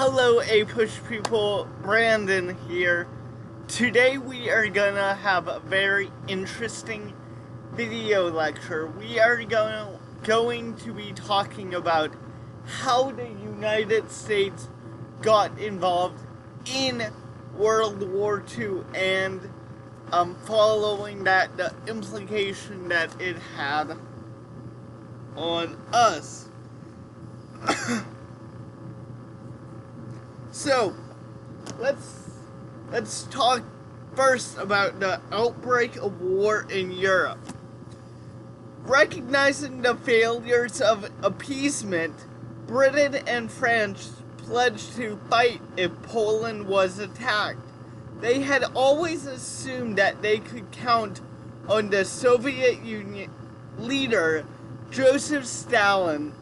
Hello, A-Push people, Brandon here. Today we are gonna have a very interesting video lecture. We are going to be talking about how the United States got involved in World War II and following that, the implication that it had on us. So, let's talk first about the outbreak of war in Europe. Recognizing the failures of appeasement, Britain and France pledged to fight if Poland was attacked. They had always assumed that they could count on the Soviet Union leader Joseph Stalin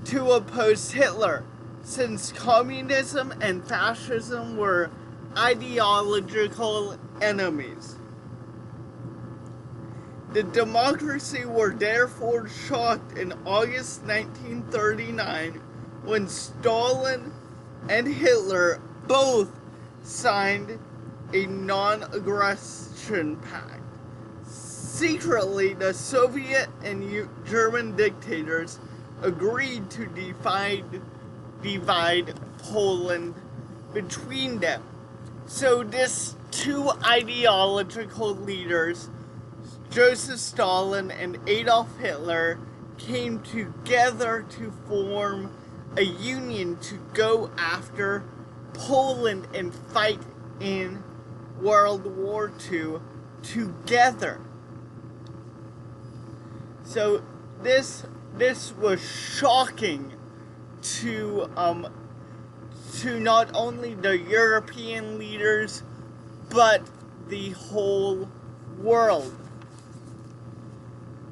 to oppose Hitler, since communism and fascism were ideological enemies. The democracy were therefore shocked in August 1939 when Stalin and Hitler both signed a non-aggression pact. Secretly, the Soviet and German dictators agreed to divide Poland between them. So these two ideological leaders, Joseph Stalin and Adolf Hitler, came together to form a union to go after Poland and fight in World War II together. So this was shocking to not only the European leaders, but the whole world.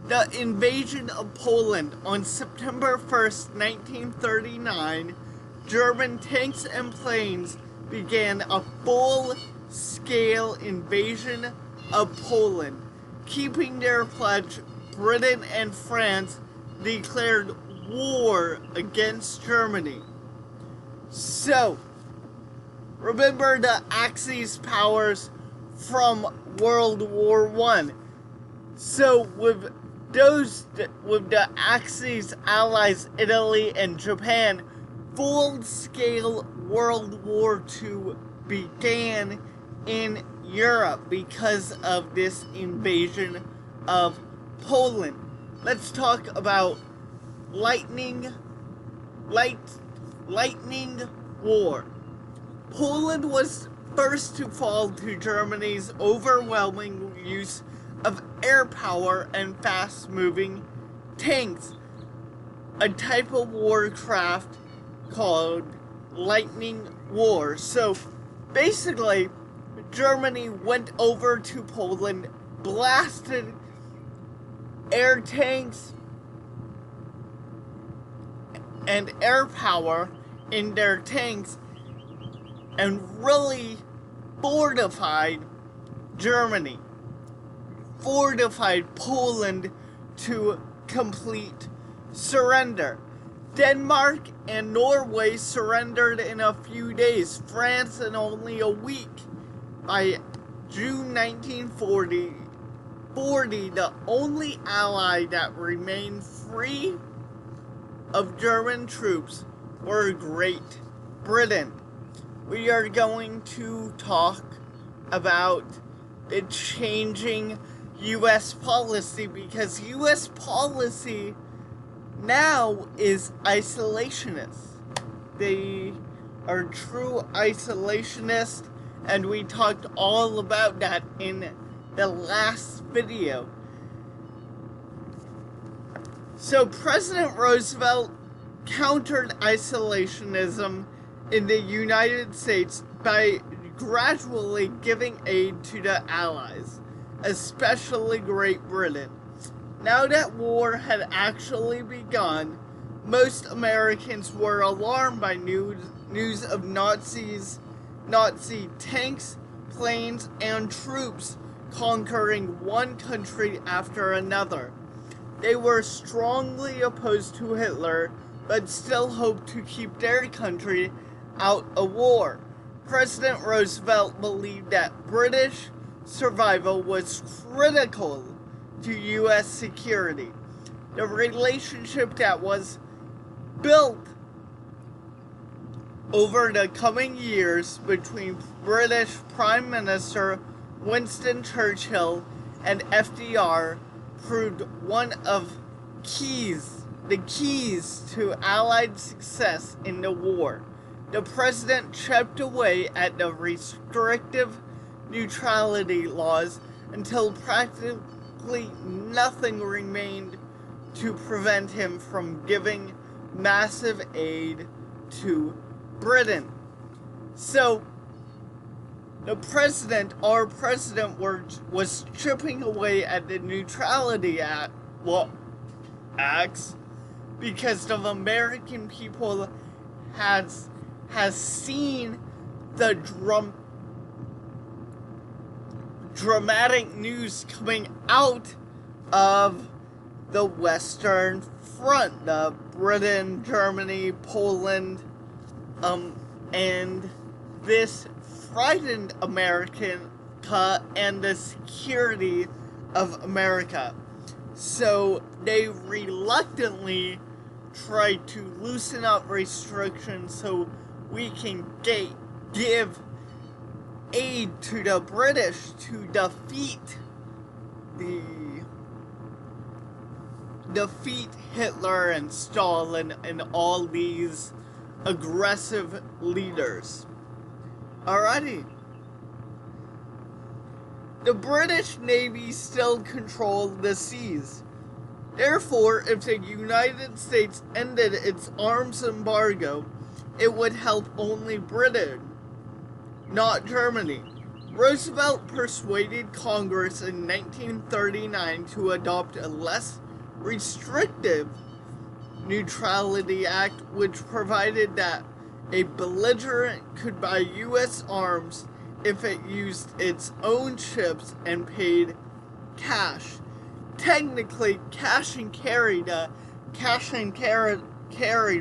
The invasion of Poland on September 1st, 1939, German tanks and planes began a full-scale invasion of Poland. Keeping their pledge, Britain and France declared war against Germany. So, remember the Axis powers from World War I. So with the Axis allies Italy and Japan, full-scale World War II began in Europe because of this invasion of Poland. Let's talk about lightning war. Poland was first to fall to Germany's overwhelming use of air power and fast-moving tanks, a type of warcraft called lightning war. So basically, Germany went over to Poland, blasted air tanks and air power in their tanks and really fortified Germany, fortified Poland to complete surrender. Denmark and Norway surrendered in a few days, France in only a week. By June 1940, the only ally that remained free of German troops were Great Britain. We are going to talk about the changing U.S. policy, because U.S. policy now is isolationist. They are true isolationists, and we talked all about that in the last video. So President Roosevelt countered isolationism in the United States by gradually giving aid to the Allies, especially Great Britain. Now that war had actually begun, most Americans were alarmed by news of Nazi tanks, planes, and troops conquering one country after another. They were strongly opposed to Hitler, but still hoped to keep their country out of war. President Roosevelt believed that British survival was critical to U.S. security. The relationship that was built over the coming years between British Prime Minister Winston Churchill and FDR proved one of the keys to Allied success in the war. The president chipped away at the restrictive neutrality laws until practically nothing remained to prevent him from giving massive aid to Britain. So, our president was chipping away at the Neutrality Acts because the American people has seen the dramatic news coming out of the Western Front, the Britain, Germany, Poland, and this frightened America and the security of America. So they reluctantly tried to loosen up restrictions so we can give aid to the British to defeat Hitler and Stalin and all these aggressive leaders. Alrighty. The British Navy still controlled the seas. Therefore, if the United States ended its arms embargo, it would help only Britain, not Germany. Roosevelt persuaded Congress in 1939 to adopt a less restrictive Neutrality Act, which provided that a belligerent could buy U.S. arms if it used its own ships and paid cash. Technically, cash and carry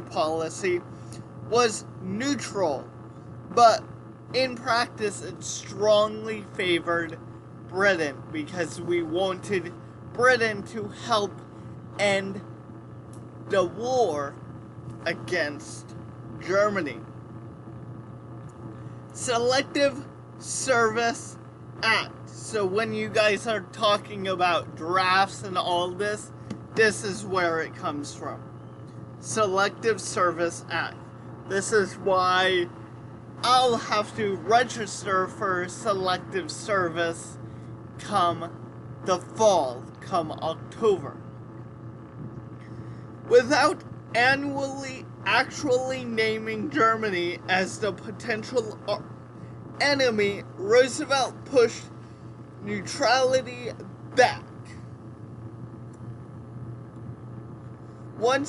policy was neutral, but in practice it strongly favored Britain because we wanted Britain to help end the war against Germany. Selective Service Act. So when you guys are talking about drafts and all this is where it comes from. Selective Service Act. This is why I'll have to register for selective service come the fall, come October. Without actually naming Germany as the potential enemy, Roosevelt pushed neutrality back. One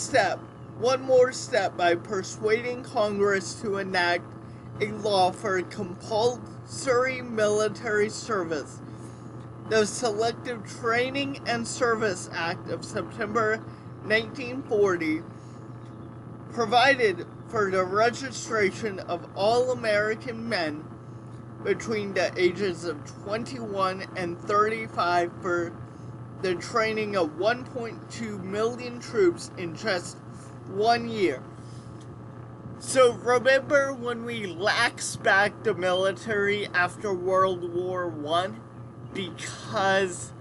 more step by persuading Congress to enact a law for compulsory military service. The Selective Training and Service Act of September 1940 provided for the registration of all American men between the ages of 21 and 35 for the training of 1.2 million troops in just 1 year. So remember when we laxed back the military after World War I because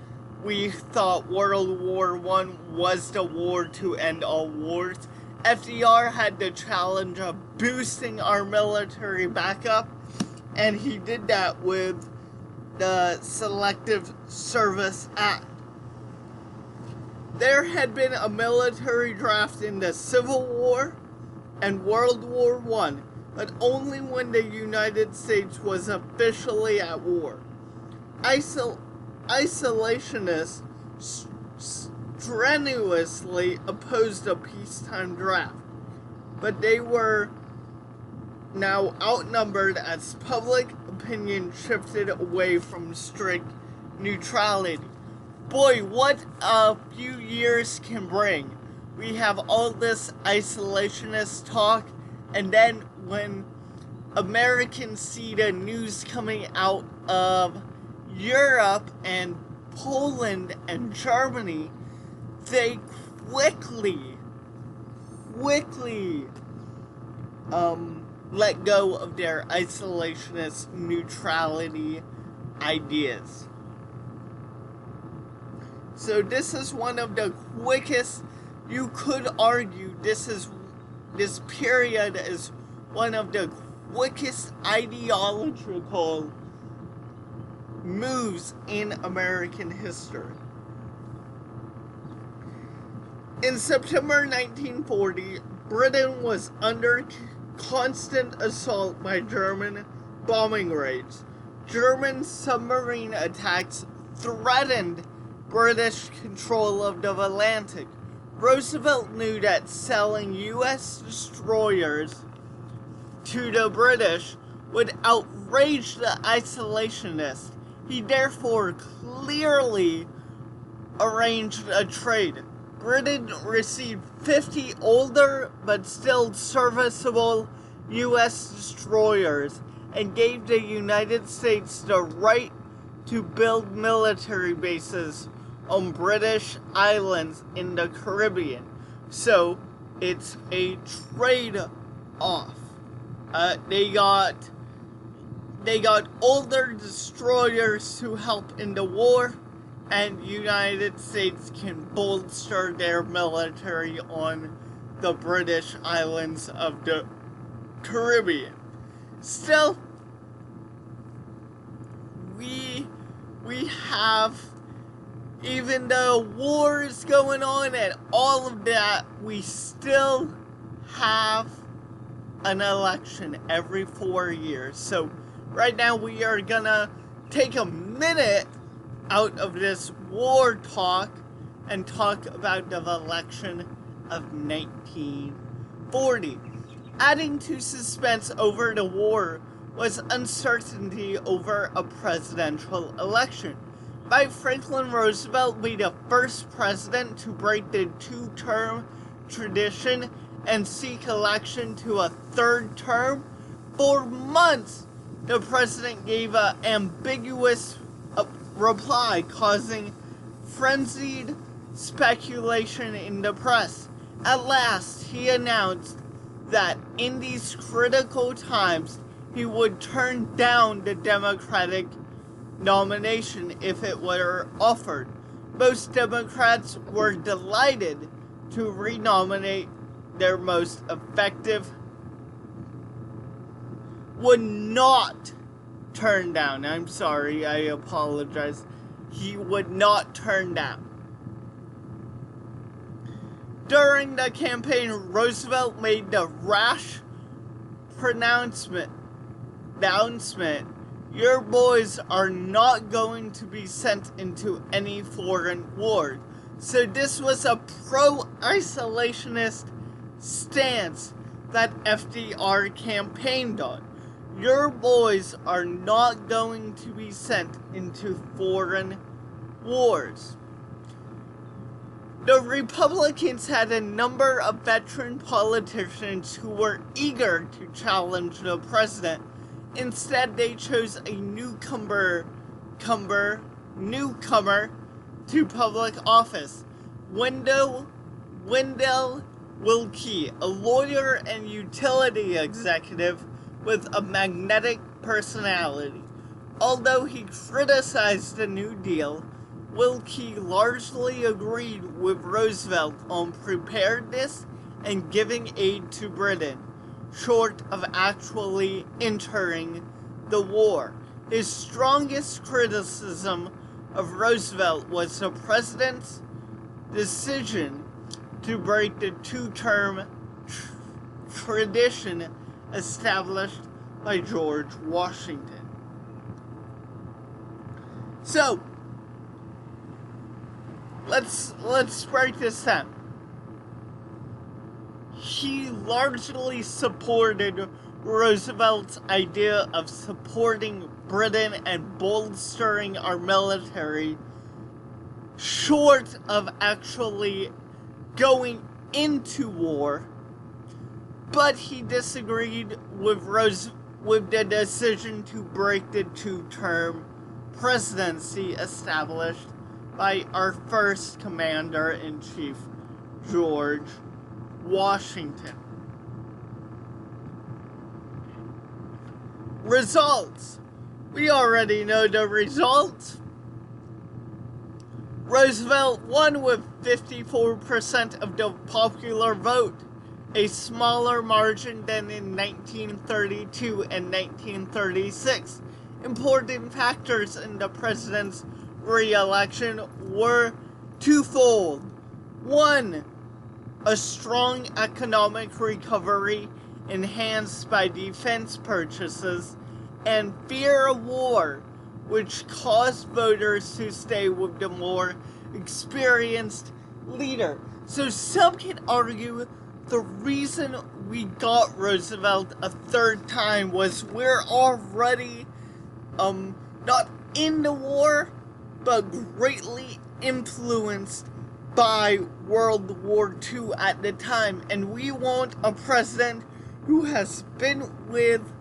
we thought World War I was the war to end all wars? FDR had the challenge of boosting our military back up, and he did that with the Selective Service Act. There had been a military draft in the Civil War and World War I, but only when the United States was officially at war. Isolationists strenuously opposed a peacetime draft, but they were now outnumbered as public opinion shifted away from strict neutrality. Boy, what a few years can bring. we have all this isolationist talk, and then when Americans see the news coming out of Europe and Poland and Germany, they quickly let go of their isolationist neutrality ideas. So this is one of the quickest, you could argue this period is one of the quickest ideological moves in American history. In September 1940, Britain was under constant assault by German bombing raids. German submarine attacks threatened British control of the Atlantic. Roosevelt knew that selling U.S. destroyers to the British would outrage the isolationists. He therefore clearly arranged a trade. Britain received 50 older but still serviceable U.S. destroyers and gave the United States the right to build military bases on British islands in the Caribbean. So it's a trade-off. They got older destroyers to help in the war, and United States can bolster their military on the British islands of the Caribbean. Still, we have, even though war is going on and all of that, we still have an election every 4 years. So right now we are gonna take a minute out of this war talk and talk about the election of 1940. Adding to suspense over the war was uncertainty over a presidential election. By Franklin Roosevelt be the first president to break the two-term tradition and seek election to a third term. For months, the president gave an ambiguous reply, causing frenzied speculation in the press. At last, he announced that in these critical times, he would turn down the Democratic nomination if it were offered. Most Democrats were delighted to renominate their most effective, would not turn down. I'm sorry, I apologize. He would not turn down. During the campaign, Roosevelt made the rash announcement, your boys are not going to be sent into any foreign wars. So this was a pro-isolationist stance that FDR campaigned on. Your boys are not going to be sent into foreign wars. The Republicans had a number of veteran politicians who were eager to challenge the president. Instead, they chose a newcomer to public office, Wendell Willkie, a lawyer and utility executive with a magnetic personality. Although he criticized the New Deal, Willkie largely agreed with Roosevelt on preparedness and giving aid to Britain, short of actually entering the war. His strongest criticism of Roosevelt was the president's decision to break the two-term tradition established by George Washington. So, let's break this down. He largely supported Roosevelt's idea of supporting Britain and bolstering our military, short of actually going into war, but he disagreed with the decision to break the two-term presidency established by our first commander-in-chief, George Washington. Results. We already know the results. Roosevelt won with 54% of the popular vote, a smaller margin than in 1932 and 1936. Important factors in the president's re-election were twofold. One, a strong economic recovery enhanced by defense purchases, and fear of war, which caused voters to stay with the more experienced leader. So some can argue the reason we got Roosevelt a third time was we're already not in the war, but greatly influenced by World War II at the time, and we want a president who has been with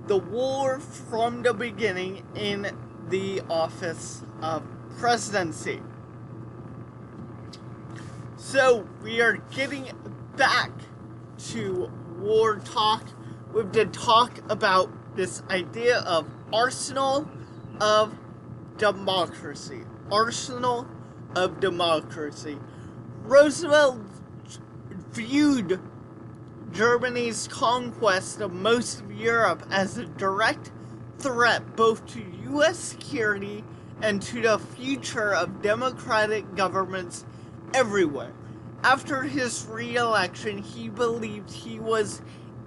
the war from the beginning in the office of presidency. So we are getting back to war talk with the talk about this idea of arsenal of democracy. Arsenal of democracy. Roosevelt viewed Germany's conquest of most of Europe as a direct threat both to U.S. security and to the future of democratic governments everywhere. After his re-election, he believed he was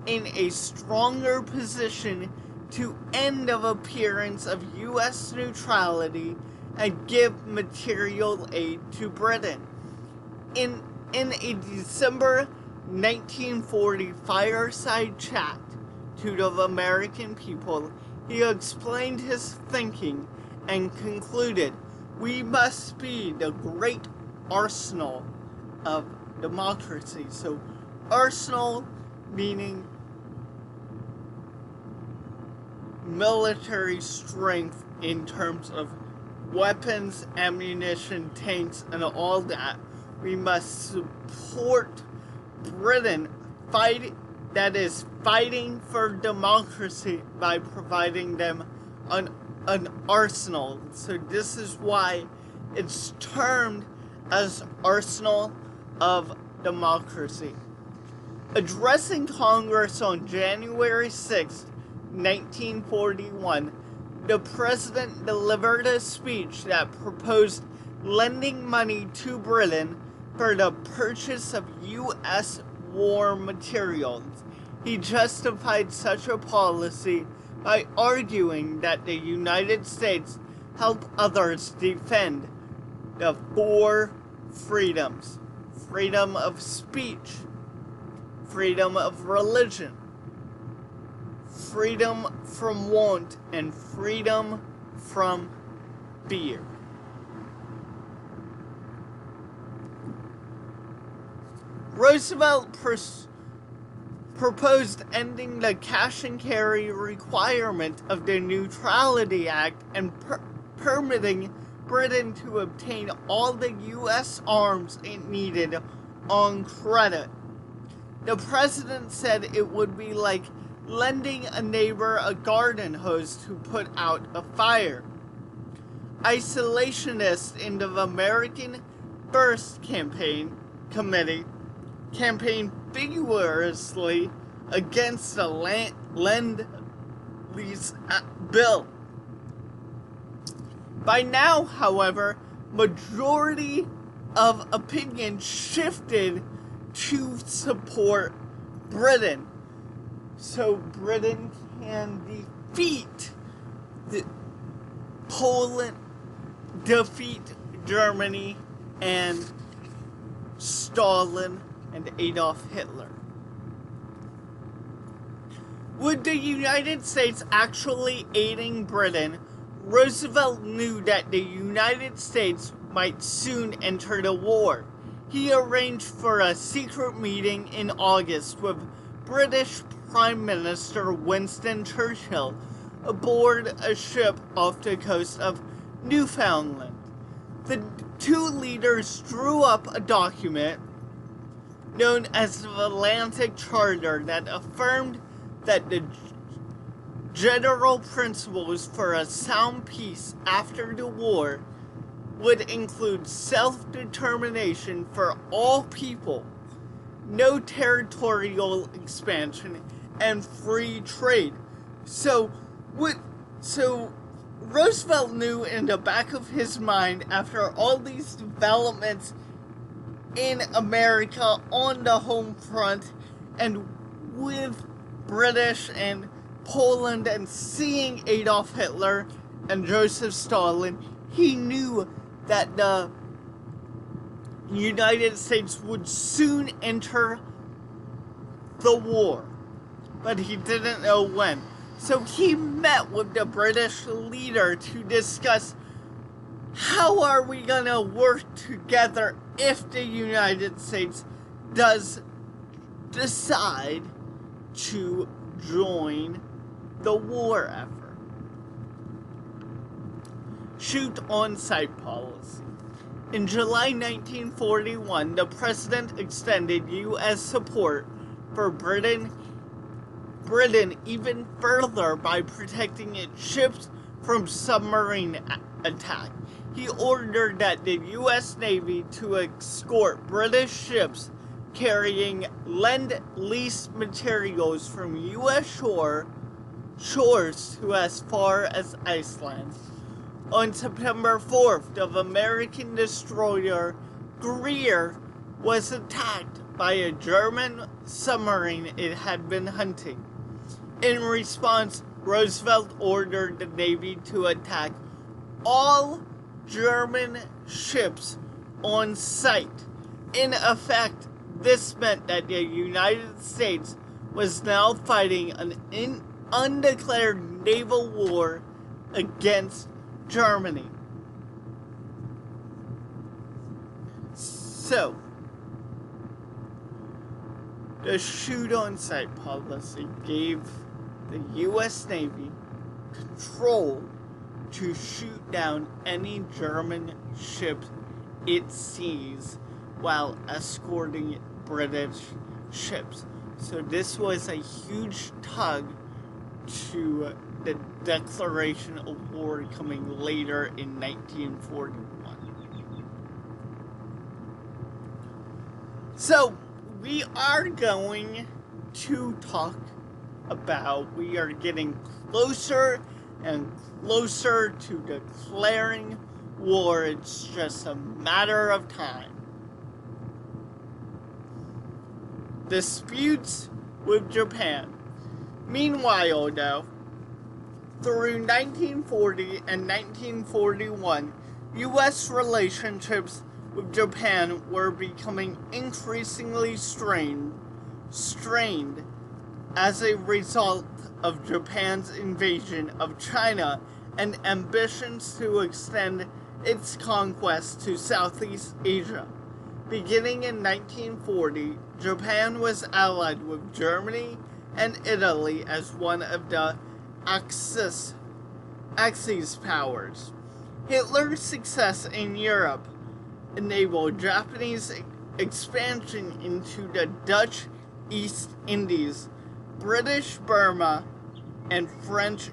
in a stronger position to end of appearance of U.S. neutrality and give material aid to Britain. In a December 1940 fireside chat to the American people, he explained his thinking and concluded, "We must be the great arsenal of democracy." So, arsenal meaning military strength in terms of weapons, ammunition, tanks, and all that. We must support Britain fighting for democracy by providing them an arsenal. So this is why it's termed as Arsenal of Democracy. Addressing Congress on January 6, 1941, the president delivered a speech that proposed lending money to Britain for the purchase of U.S. war materials. He justified such a policy by arguing that the United States help others defend the four freedoms: freedom of speech, freedom of religion, freedom from want, and freedom from fear. Roosevelt proposed ending the cash and carry requirement of the Neutrality Act and permitting Britain to obtain all the U.S. arms it needed on credit. The president said it would be like lending a neighbor a garden hose to put out a fire. Isolationists in the American First Committee campaigned vigorously against the Lend-Lease bill. By now, however, majority of opinion shifted to support Britain, so Britain can defeat Poland, defeat Germany, and Stalin and Adolf Hitler. With the United States actually aiding Britain, Roosevelt knew that the United States might soon enter the war. he arranged for a secret meeting in August with British Prime Minister Winston Churchill aboard a ship off the coast of Newfoundland. The two leaders drew up a document known as the Atlantic Charter that affirmed that the general principles for a sound peace after the war would include self-determination for all people, no territorial expansion, and free trade. So Roosevelt knew in the back of his mind, after all these developments in America on the home front and with British and Poland and seeing Adolf Hitler and Joseph Stalin, he knew that the United States would soon enter the war, but he didn't know when. So he met with the British leader to discuss how are we gonna work together if the United States does decide to join the war effort. Shoot on-site policy. In July 1941, the president extended U.S. support for Britain even further by protecting its ships from submarine attack. He ordered that the U.S. Navy to escort British ships carrying Lend-Lease materials from U.S. shores to as far as Iceland. On September 4th, the American destroyer Greer was attacked by a German submarine it had been hunting. In response, Roosevelt ordered the Navy to attack all German ships on sight. In effect, this meant that the United States was now fighting an undeclared naval war against Germany. So, the shoot-on-sight policy gave the U.S. Navy control to shoot down any German ships it sees while escorting British ships. So this was a huge tug to the declaration of war coming later in 1941. So, we are going to talk about, we are getting closer and closer to declaring war. It's just a matter of time. Disputes with Japan. Meanwhile, though, through 1940 and 1941, U.S. relationships with Japan were becoming increasingly strained as a result of Japan's invasion of China and ambitions to extend its conquest to Southeast Asia. Beginning in 1940, Japan was allied with Germany and Italy as one of the Axis powers. Hitler's success in Europe enabled Japanese expansion into the Dutch East Indies, British Burma, and French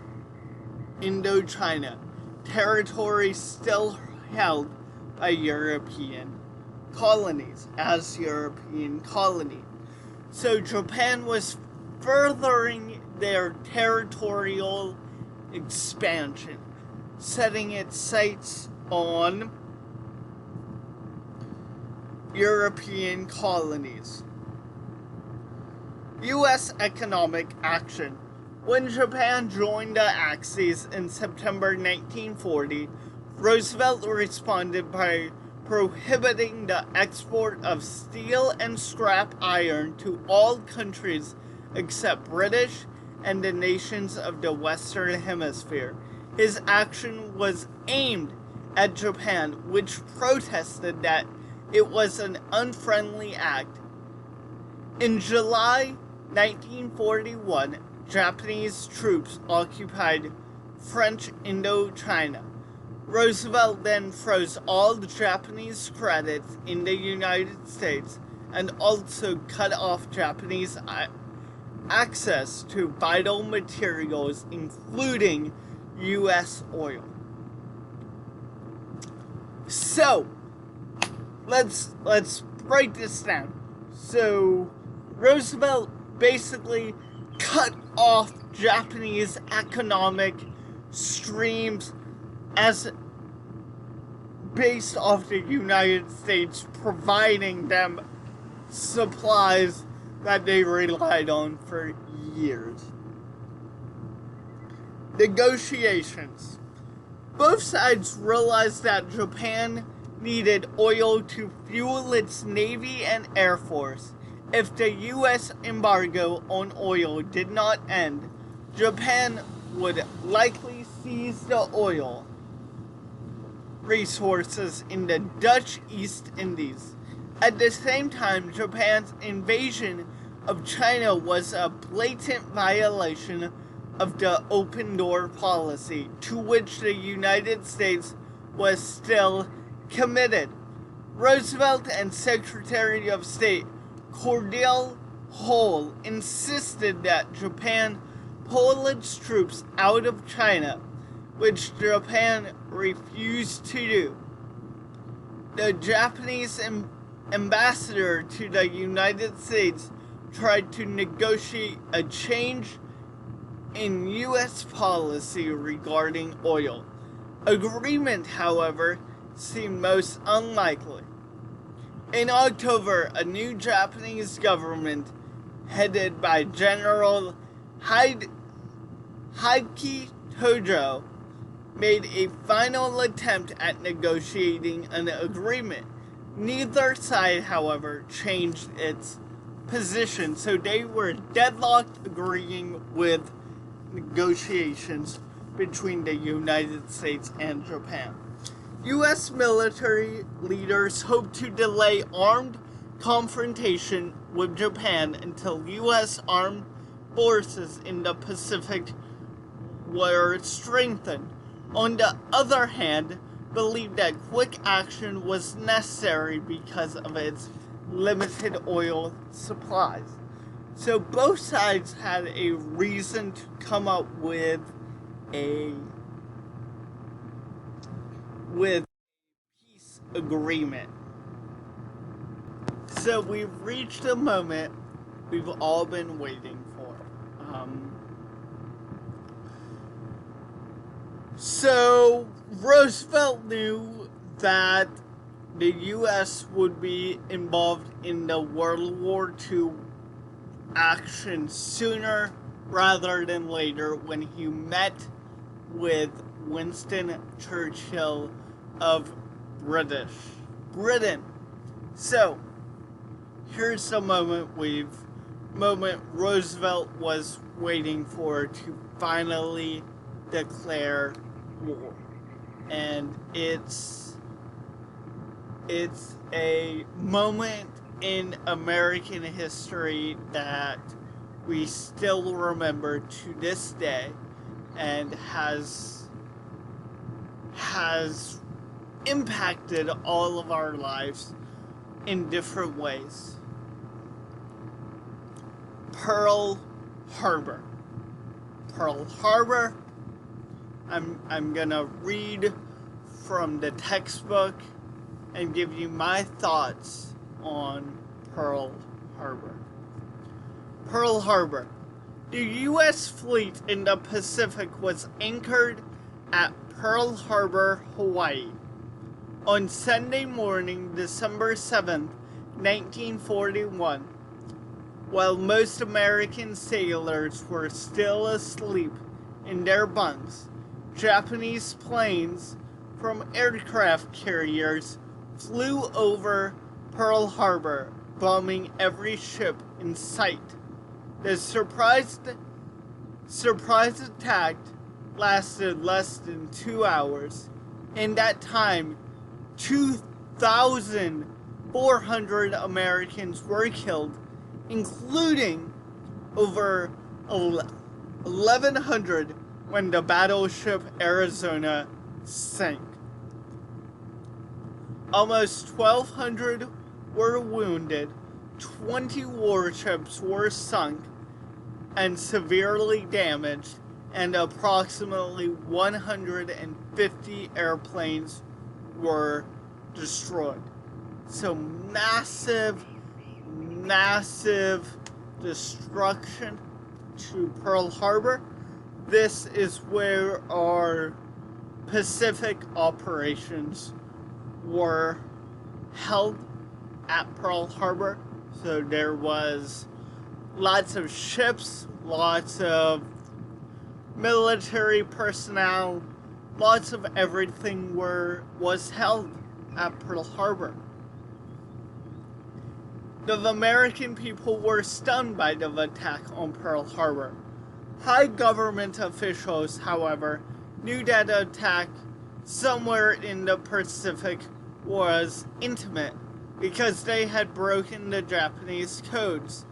Indochina, territories still held by European colonies. So Japan was furthering their territorial expansion, setting its sights on European colonies. U.S. economic action. When Japan joined the Axis in September 1940, Roosevelt responded by prohibiting the export of steel and scrap iron to all countries except British and the nations of the Western Hemisphere. His action was aimed at Japan, which protested that it was an unfriendly act. In July 1941, Japanese troops occupied French Indochina. Roosevelt then froze all the Japanese credits in the United States and also cut off Japanese access to vital materials, including U.S. oil. So, let's break this down. So, Roosevelt basically cut off Japanese economic streams as based off the United States providing them supplies that they relied on for years. Negotiations. Both sides realized that Japan needed oil to fuel its Navy and Air Force. If the U.S. embargo on oil did not end, Japan would likely seize the oil resources in the Dutch East Indies. At the same time, Japan's invasion of China was a blatant violation of the open door policy, to which the United States was still committed. Roosevelt and Secretary of State Cordell Hull insisted that Japan pull its troops out of China, which Japan refused to do. The Japanese ambassador to the United States tried to negotiate a change in U.S. policy regarding oil. Agreement, however, seemed most unlikely. In October, a new Japanese government, headed by General Hideki Tojo, made a final attempt at negotiating an agreement. Neither side, however, changed its position, so they were deadlocked, agreeing with negotiations between the United States and Japan. U.S. military leaders hoped to delay armed confrontation with Japan until U.S. armed forces in the Pacific were strengthened. On the other hand, believed that quick action was necessary because of its limited oil supplies. So both sides had a reason to come up with a peace agreement. So we've reached a moment we've all been waiting for. So Roosevelt knew that the U.S. would be involved in the World War II action sooner rather than later when he met with Winston Churchill of Britain. So, here's the moment Roosevelt was waiting for to finally declare war. And it's a moment in American history that we still remember to this day and has impacted all of our lives in different ways. Pearl Harbor. I'm gonna read from the textbook and give you my thoughts on Pearl Harbor. Pearl Harbor. The U.S. fleet in the Pacific was anchored at Pearl Harbor, Hawaii. On Sunday morning, December 7th, 1941, while most American sailors were still asleep in their bunks, Japanese planes from aircraft carriers flew over Pearl Harbor, bombing every ship in sight. The surprise attack lasted less than 2 hours. In that time, 2,000 400 Americans were killed, including over 1,100 when the battleship Arizona sank. Almost 1,200 were wounded, 20 warships were sunk and severely damaged, and approximately 150 airplanes were destroyed. So massive destruction to Pearl Harbor. This is where our Pacific operations were held, at Pearl Harbor. So there was lots of ships, lots of military personnel, lots of everything was held at Pearl Harbor. The American people were stunned by the attack on Pearl Harbor. High government officials, however, knew that the attack somewhere in the Pacific was intimate because they had broken the Japanese codes.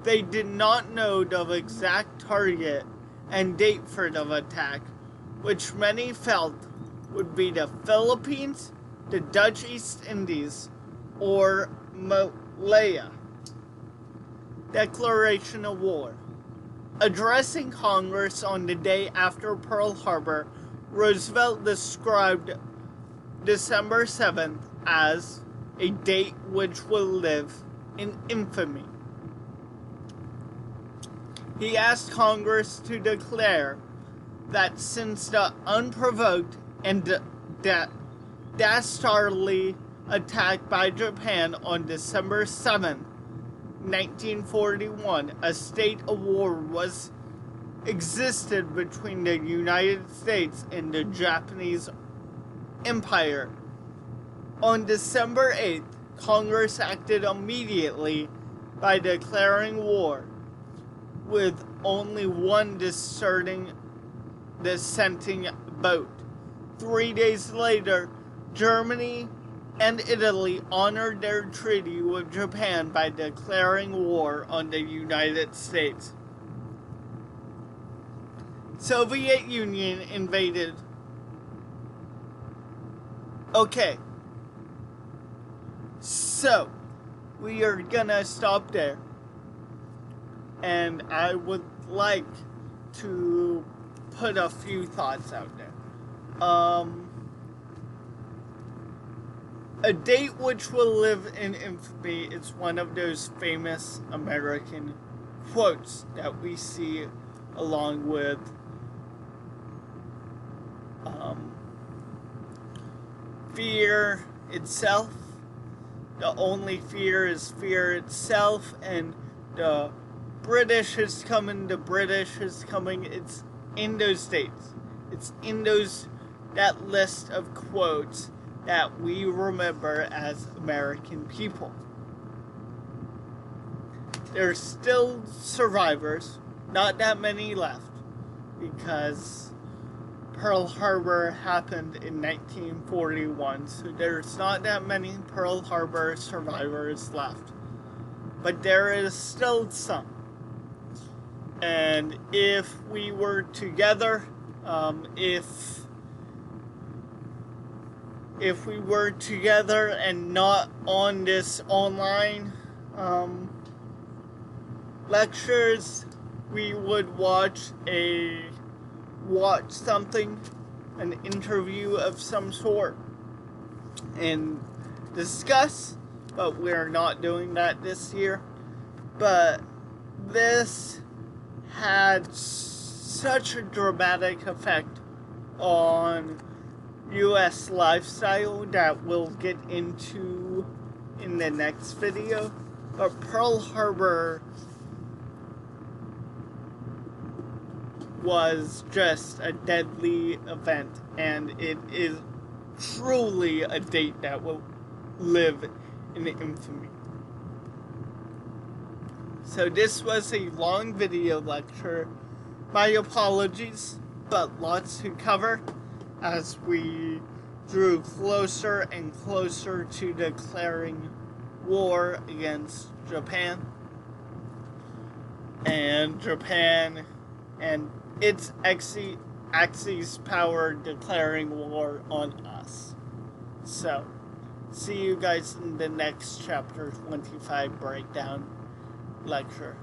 They did not know the exact target and date for the attack, which many felt would be the Philippines, the Dutch East Indies, or Malaya. Declaration of war. Addressing Congress on the day after Pearl Harbor, Roosevelt described December 7th as a date which will live in infamy. He asked Congress to declare that since the unprovoked and dastardly attack by Japan on December 7, 1941, a state of war existed between the United States and the Japanese Empire. On December 8th, Congress acted immediately by declaring war, with only one dissenting vote. 3 days later, Germany and Italy honored their treaty with Japan by declaring war on the United States. Soviet Union invaded. Okay. So, we are gonna stop there. And I would like to put a few thoughts out there. A date which will live in infamy is one of those famous American quotes that we see along with fear itself. The only fear is fear itself, and the British is coming, it's in those dates. It's in that list of quotes that we remember as American people. There's still survivors, not that many left, because Pearl Harbor happened in 1941, so there's not that many Pearl Harbor survivors left. But there is still some. And if we were together, if we were together and not on this online lectures, we would watch something, an interview of some sort, and discuss, but we're not doing that this year. But this had such a dramatic effect on U.S. lifestyle that we'll get into in the next video. But Pearl Harbor was just a deadly event, and it is truly a date that will live in infamy. So this was a long video lecture. My apologies, but lots to cover as we drew closer and closer to declaring war against Japan. And Japan and its Axis power declaring war on us. So, see you guys in the next chapter 25 breakdown lecture.